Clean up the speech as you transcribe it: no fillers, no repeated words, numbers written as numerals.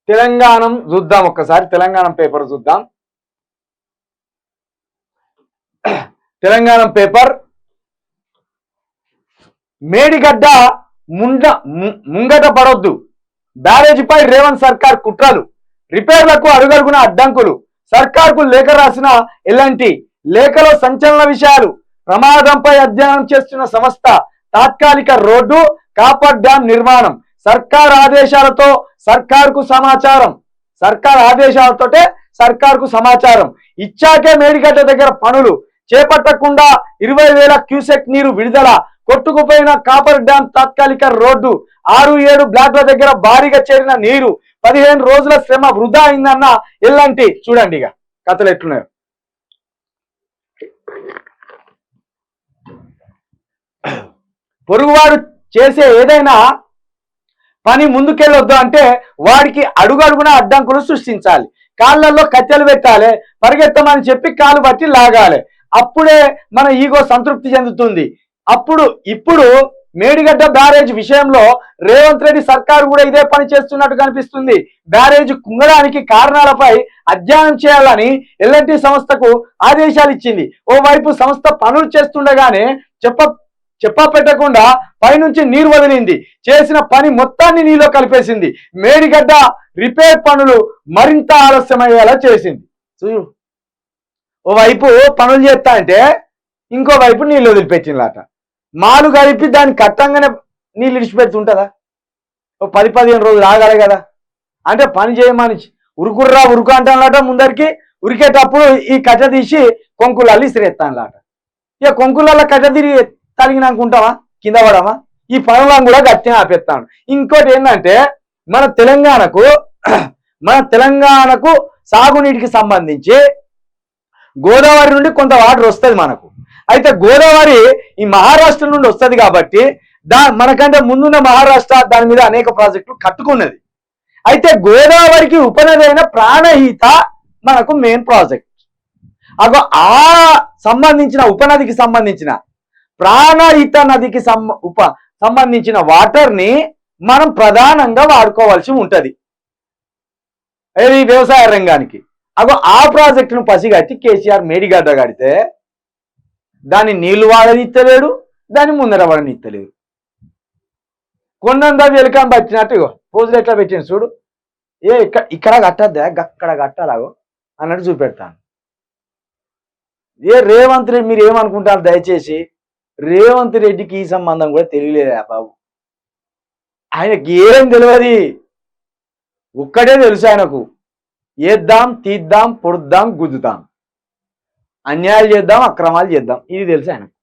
తెలంగాణ చూద్దాం, ఒక్కసారి తెలంగాణ పేపర్ చూద్దాం. తెలంగాణ పేపర్ మేడిగడ్డ ముంగట పడొద్దు, బ్యారేజీపై రేవంత్ సర్కార్ కుట్రలు, రిపేర్లకు అడుగడుగున అడ్డంకులు, సర్కార్కు లేఖ రాసిన ఎలాంటి లేఖలో సంచలన విషయాలు, ప్రమాదంపై అధ్యయనం చేస్తున్న సంస్థ, తాత్కాలిక రోడ్డు కాపర్ డ్యాం నిర్మాణం, సర్కార్ ఆదేశాలతో సర్కార్కు సమాచారం, సర్కార్ ఆదేశాలతోటే సర్కార్కు సమాచారం ఇచ్చాకే మేడిగడ్డ దగ్గర పనులు చేపట్టకుండా 20,000 క్యూసెక్ నీరు విడుదల, కొట్టుకుపోయిన కాపర్ డ్యాం తాత్కాలిక రోడ్డు, 6-7 బ్లాక్ల దగ్గర భారీగా చేరిన నీరు, 15 రోజుల శ్రమ వృధా అయిందన్న ఎల్లంటి. చూడండి ఇక కథలు ఎట్లున్నాయో. పొరుగువాడు చేసే ఏదైనా పని ముందుకెళ్ళొద్దు అంటే వాడికి అడుగడుగున అడ్డంకులు సృష్టించాలి, కాళ్ళల్లో కట్టెలు పెట్టాలి, పరిగెత్తమని చెప్పి కాలు బట్టి లాగాలి, అప్పుడే మన ఈగో సంతృప్తి చెందుతుంది. ఇప్పుడు మేడిగడ్డ బ్యారేజ్ విషయంలో రేవంత్ రెడ్డి సర్కారు కూడా ఇదే పని చేస్తున్నట్టు కనిపిస్తుంది. బ్యారేజ్ కుంగడానికి కారణాలపై అధ్యయనం చేయాలని ఎల్ఎన్టీ సంస్థకు ఆదేశాలు ఇచ్చింది. ఓవైపు సంస్థ పనులు చేస్తుండగానే చెప్ప పెట్టకుండా పైనుంచి నీరు వదిలింది, చేసిన పని మొత్తాన్ని నీలో కలిపేసింది, మేడిగడ్డ రిపేర్ పనులు మరింత ఆలస్యమయ్యేలా చేసింది. ఓవైపు పనులు చేస్తా అంటే ఇంకోవైపు నీళ్ళు వదిలిపెట్టినలాట. మాలు కలిపి దాన్ని కట్టంగానే నీళ్ళు ఇడిచిపెడుతుంటుందా? ఓ 10-15 రోజులు ఆగాలి కదా. అంటే పని చేయమని ఉరుకు అంటానలాట. ముందరికి ఉరికేటప్పుడు ఈ కట్ట తీసి కొంకులల్లి ఇసిరేస్తానులాట. ఇక కొంకులల్లో కట్ట తిరిగి తలిగినాకుంటావా, కింద పడమా? ఈ పనులను కూడా గట్టిగా ఆపేస్తాను. ఇంకోటి ఏంటంటే మన తెలంగాణకు సాగునీటికి సంబంధించి గోదావరి నుండి కొంత వాటర్ వస్తుంది మనకు. అయితే గోదావరి ఈ మహారాష్ట్ర నుండి వస్తుంది కాబట్టి మనకంటే ముందున్న మహారాష్ట్ర దాని మీద అనేక ప్రాజెక్టులు కట్టుకున్నది. అయితే గోదావరికి ఉపనది అయిన ప్రాణహిత మనకు మెయిన్ ప్రాజెక్ట్. అగో ఆ సంబంధించిన ఉపనదికి సంబంధించిన ప్రాణహిత నదికి సంబంధించిన వాటర్ ని మనం ప్రధానంగా వాడుకోవాల్సి ఉంటది ఇది వ్యవసాయ రంగానికి. అగో ఆ ప్రాజెక్టును పసిగట్టి కేసీఆర్ మేడిగడ్డ కడితే దాన్ని నీళ్లు వాడనిత్తలేడు, దాన్ని ముందర వాడనిత్తలేడు. కొండంతా వెలుకని పట్టినట్టు పోజులు ఎట్లా పెట్టిన చూడు, ఇక్కడ కట్టద్దా అక్కడ కట్టాలాగో అన్నట్టు చూపెడతాను. రేవంత్ రెడ్డి మీరు ఏమనుకుంటారు? దయచేసి రేవంత్ రెడ్డికి ఈ సంబంధం కూడా తెలియలేదా బాబు? ఆయనకి ఏం తెలియదు, ఒక్కటే తెలుసు ఆయనకు, ఏద్దాం తీద్దాం పొడుద్దాం గుద్దుతాం, అన్యాయాలు చేద్దాం అక్రమాలు చేద్దాం, ఇది తెలుసు ఆయనకు.